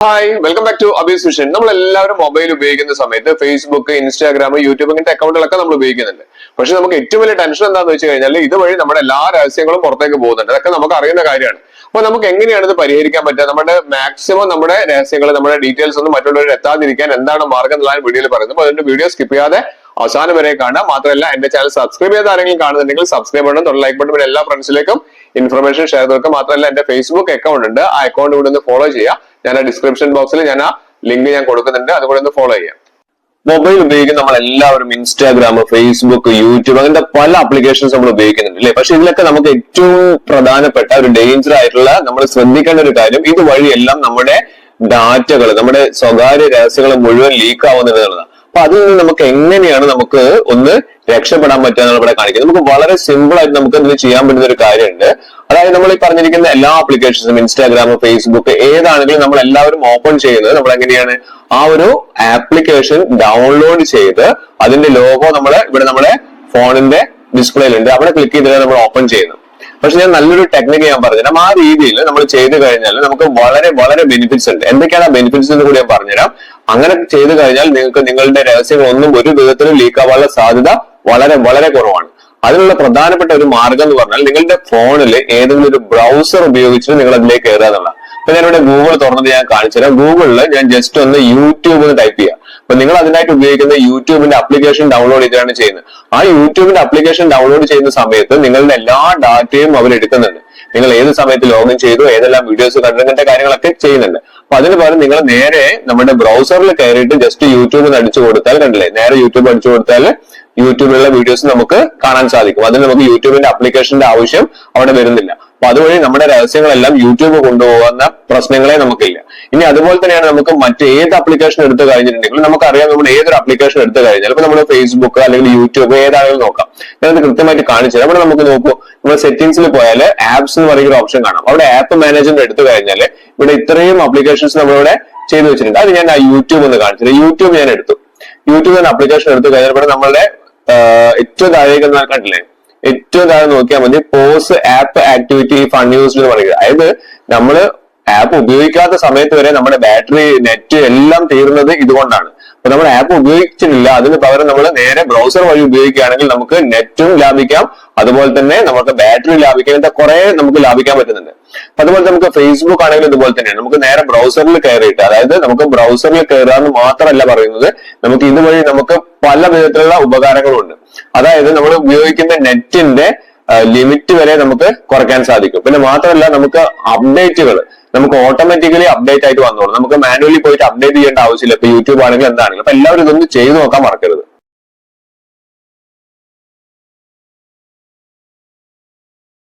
Hi welcome back to Abi's vision. നമ്മൾ എല്ലാവരും mobile ഉപയോഗിക്കുന്ന സമയത്ത് ഫേസ്ബുക്ക്, ഇൻസ്റ്റാഗ്രാം, യൂട്യൂബ് ഇങ്ങനത്തെ അക്കൗണ്ടുകളൊക്കെ നമ്മൾ ഉപയോഗിക്കുന്നുണ്ട്. പക്ഷെ നമുക്ക് ഏറ്റവും വലിയ ടെൻഷൻ എന്താണെന്ന് വെച്ച് കഴിഞ്ഞാൽ ഇതുവഴി നമ്മുടെ എല്ലാ രഹസ്യങ്ങളും പുറത്തേക്ക് പോകുന്നുണ്ട്. അതൊക്കെ നമുക്ക് അറിയുന്ന കാര്യമാണ്. അപ്പൊ നമുക്ക് എങ്ങനെയാണ് ഇത് പരിഹരിക്കാൻ പറ്റുക? നമ്മുടെ മാക്സിമം നമ്മുടെ രഹസ്യങ്ങൾ, നമ്മുടെ ഡീറ്റെയിൽസ് ഒന്നും മറ്റുള്ളവർ എത്താതിരിക്കാൻ എന്താണ് മാർഗം എന്നുള്ള വീഡിയോയിൽ പറയുന്നത്. അപ്പൊ അതിന്റെ വീഡിയോ സ്കിപ്പ് ചെയ്യാതെ അവസാനം വരെ കാണാം. മാത്രമല്ല എന്റെ ചാനൽ സബ്സ്ക്രൈബ് ചെയ്ത് ആരെങ്കിലും കാണുന്നുണ്ടെങ്കിൽ സബ്സ്ക്രൈബ് ചെയ്യണം, തൊട്ട് ലൈക്ക് ബട്ടൺ, എല്ലാ ഫ്രണ്ട്സിലേക്കും ഇൻഫർമേഷൻ ഷെയർ ചെയ്തൊക്കെ. മാത്രമല്ല എന്റെ ഫേസ്ബുക്ക് അക്കൗണ്ട് ഉണ്ട്, ആ അക്കൗണ്ട് കൂടെ ഒന്ന് ഫോളോ ചെയ്യുക. ഞാൻ ആ ഡിസ്ക്രിപ്ഷൻ ബോക്സിൽ ഞാൻ ആ ലിങ്ക് ഞാൻ കൊടുക്കുന്നുണ്ട്, അതുകൂടെ ഒന്ന് ഫോളോ ചെയ്യാം. മൊബൈൽ ഉപയോഗിക്കുന്ന നമ്മൾ എല്ലാവരും ഇൻസ്റ്റാഗ്രാം, ഫേസ്ബുക്ക്, യൂട്യൂബ് അങ്ങനത്തെ പല ആപ്ലിക്കേഷൻസ് നമ്മൾ ഉപയോഗിക്കുന്നുണ്ട് അല്ലേ? പക്ഷെ ഇതിലൊക്കെ നമുക്ക് ഏറ്റവും പ്രധാനപ്പെട്ട ഒരു ഡേഞ്ചർ ആയിട്ടുള്ള നമ്മൾ ശ്രദ്ധിക്കേണ്ട ഒരു കാര്യം, ഇതുവഴിയെല്ലാം നമ്മുടെ ഡാറ്റകൾ, നമ്മുടെ സ്വകാര്യ രഹസ്യങ്ങൾ മുഴുവൻ ലീക്ക് ആവുന്നത് എന്നുള്ളതാണ്. അപ്പൊ അതിൽ നിന്ന് നമുക്ക് എങ്ങനെയാണ് നമുക്ക് ഒന്ന് രക്ഷപ്പെടാൻ പറ്റുക എന്നാണ് ഇവിടെ കാണിക്കുന്നത്. നമുക്ക് വളരെ സിമ്പിൾ ആയിട്ട് നമുക്ക് ഇതിൽ ചെയ്യാൻ പറ്റുന്ന ഒരു കാര്യമുണ്ട്. അതായത് നമ്മൾ ഈ പറഞ്ഞിരിക്കുന്ന എല്ലാ ആപ്ലിക്കേഷൻസും, ഇൻസ്റ്റാഗ്രാം, ഫേസ്ബുക്ക് ഏതാണെങ്കിലും നമ്മൾ എല്ലാവരും ഓപ്പൺ ചെയ്യുന്നത് നമ്മൾ എങ്ങനെയാണ്, ആ ഒരു ആപ്ലിക്കേഷൻ ഡൗൺലോഡ് ചെയ്ത് അതിന്റെ ലോഗോ ഇവിടെ നമ്മുടെ ഫോണിന്റെ ഡിസ്പ്ലേയിലുണ്ട്, അവിടെ ക്ലിക്ക് ചെയ്തിട്ട് നമ്മൾ ഓപ്പൺ ചെയ്യുന്നു. പക്ഷെ ഞാൻ നല്ലൊരു ടെക്നിക്ക് ഞാൻ പറഞ്ഞുതരാം. ആ രീതിയിൽ നമ്മൾ ചെയ്ത് കഴിഞ്ഞാൽ നമുക്ക് വളരെ വളരെ ബെനിഫിറ്റ്സ് ഉണ്ട്. എന്തൊക്കെയാണ് ആ ബെനിഫിറ്റ്സ് എന്ന് കൂടി ഞാൻ പറഞ്ഞുതരാം. അങ്ങനെ ചെയ്ത് കഴിഞ്ഞാൽ നിങ്ങൾക്ക് നിങ്ങളുടെ രഹസ്യങ്ങളൊന്നും ഒരു വിധത്തിലും ലീക്ക് ആവാനുള്ള സാധ്യത വളരെ വളരെ കുറവാണ്. അതിനുള്ള പ്രധാനപ്പെട്ട ഒരു മാർഗം എന്ന് പറഞ്ഞാൽ നിങ്ങളുടെ ഫോണിൽ ഏതെങ്കിലും ഒരു ബ്രൗസർ ഉപയോഗിച്ചിട്ട് നിങ്ങൾ അതിലേക്ക് കയറുക എന്നുള്ള. അപ്പൊ ഞാനിവിടെ ഗൂഗിൾ തുറന്നത് ഞാൻ കാണിച്ചുതരാം. ഗൂഗിളിൽ ഞാൻ ജസ്റ്റ് ഒന്ന് യൂട്യൂബ് എന്ന് ടൈപ്പ് ചെയ്യാം. അപ്പൊ നിങ്ങൾ അതിനായിട്ട് ഉപയോഗിക്കുന്ന യൂട്യൂബിന്റെ ആപ്ലിക്കേഷൻ ഡൗൺലോഡ് ചെയ്തിട്ടാണ് ചെയ്യുന്നത്. ആ യൂട്യൂബിന്റെ ആപ്ലിക്കേഷൻ ഡൗൺലോഡ് ചെയ്യുന്ന സമയത്ത് നിങ്ങളുടെ എല്ലാ ഡാറ്റയും അവർ എടുക്കുന്നുണ്ട്. നിങ്ങൾ ഏത് സമയത്ത് ലോഗിൻ ചെയ്തു, ഏതെല്ലാം വീഡിയോസ് കണ്ടു, ഇങ്ങനത്തെ കാര്യങ്ങളൊക്കെ ചെയ്യുന്നുണ്ട്. അപ്പൊ അതിന് പകരം നിങ്ങൾ നേരെ നമ്മുടെ ബ്രൗസറിൽ കയറിയിട്ട് ജസ്റ്റ് യൂട്യൂബ് അടിച്ചു കൊടുത്താൽ, കണ്ടില്ലേ, നേരെ യൂട്യൂബ് അടിച്ചു കൊടുത്താൽ യൂട്യൂബിലുള്ള വീഡിയോസ് നമുക്ക് കാണാൻ സാധിക്കും. അതിന് നമുക്ക് യൂട്യൂബിന്റെ ആപ്ലിക്കേഷന്റെ ആവശ്യം അവിടെ വരുന്നില്ല. അപ്പൊ അതുവഴി നമ്മുടെ രഹസ്യങ്ങളെല്ലാം യൂട്യൂബ് കൊണ്ടുപോകുന്ന പ്രശ്നങ്ങളെ നമുക്കില്ല. ഇനി അതുപോലെ തന്നെയാണ് നമുക്ക് മറ്റേത് ആപ്ലിക്കേഷൻ എടുത്തു കഴിഞ്ഞിട്ടുണ്ടെങ്കിലും നമുക്കറിയാം, നമ്മൾ ഏതൊരു ആപ്ലിക്കേഷൻ എടുത്തു കഴിഞ്ഞാൽ ഇപ്പൊ നമ്മൾ ഫേസ്ബുക്ക് അല്ലെങ്കിൽ യൂട്യൂബ് ഏതാണെങ്കിലും നോക്കാം. ഞാനത് കൃത്യമായിട്ട് കാണിച്ചു തരാം. അവിടെ നമുക്ക് നോക്കൂ, നമ്മൾ സെറ്റിംഗ്സിൽ പോയാൽ ആപ്സ് എന്ന് പറയുന്ന ഒരു ഓപ്ഷൻ കാണാം. അവിടെ ആപ്പ് മാനേജ്മെന്റ് എടുത്തു കഴിഞ്ഞാൽ ഇവിടെ ഇത്രയും ആപ്ലിക്കേഷൻസ് നമ്മളിവിടെ ചെയ്തു വെച്ചിട്ടുണ്ട്. അത് ഞാൻ ആ യൂട്യൂബ് എന്ന് കാണിച്ചത്. യൂട്യൂബ് ഞാൻ എടുത്തു. യൂട്യൂബ് എന്ന ആപ്ലിക്കേഷൻ എടുത്തു കഴിഞ്ഞാൽ ഇവിടെ നമ്മളുടെ ഏറ്റവും താഴേക്ക് കണ്ടില്ലേ, ഏറ്റവും താഴെ നോക്കിയാൽ മതി pause app activity if unused എന്ന് പറയുന്നത്. അതായത് നമ്മള് ആപ്പ് ഉപയോഗിക്കാത്ത സമയത്ത് വരെ നമ്മുടെ ബാറ്ററി, നെറ്റ് എല്ലാം തീർന്നത് ഇതുകൊണ്ടാണ്. അപ്പൊ നമ്മൾ ആപ്പ് ഉപയോഗിച്ചിട്ടില്ല, അതിന് പകരം നമ്മൾ നേരെ ബ്രൗസർ വഴി ഉപയോഗിക്കുകയാണെങ്കിൽ നമുക്ക് നെറ്റും ലാഭിക്കാം, അതുപോലെ തന്നെ നമുക്ക് ബാറ്ററി ലാഭിക്കാം, ഇങ്ങനത്തെ കുറെ നമുക്ക് ലാഭിക്കാൻ പറ്റുന്നുണ്ട്. അപ്പൊ അതുപോലെ നമുക്ക് ഫേസ്ബുക്ക് ആണെങ്കിലും ഇതുപോലെ തന്നെയാണ്. നമുക്ക് നേരെ ബ്രൗസറിൽ കയറിയിട്ട്, അതായത് നമുക്ക് ബ്രൗസറിൽ കയറാന്ന് മാത്രമല്ല പറയുന്നത്, നമുക്ക് ഇതുവഴി നമുക്ക് പല വിധത്തിലുള്ള ഉപകാരങ്ങളുണ്ട്. അതായത് നമ്മൾ ഉപയോഗിക്കുന്ന നെറ്റിന്റെ ലിമിറ്റ് വരെ നമുക്ക് കുറയ്ക്കാൻ സാധിക്കും. പിന്നെ മാത്രമല്ല നമുക്ക് അപ്ഡേറ്റുകൾ നമുക്ക് ഓട്ടോമാറ്റിക്കലി അപ്ഡേറ്റ് ആയിട്ട് വന്നോളൂ. നമുക്ക് മാനുവലി പോയിട്ട് അപ്ഡേറ്റ് ചെയ്യേണ്ട ആവശ്യമില്ല. ഇപ്പൊ യൂട്യൂബ് ആണെങ്കിലും എന്താണെങ്കിലും. അപ്പൊ എല്ലാവരും ഇതൊന്ന് ചെയ്തു നോക്കാൻ മറക്കരുത്.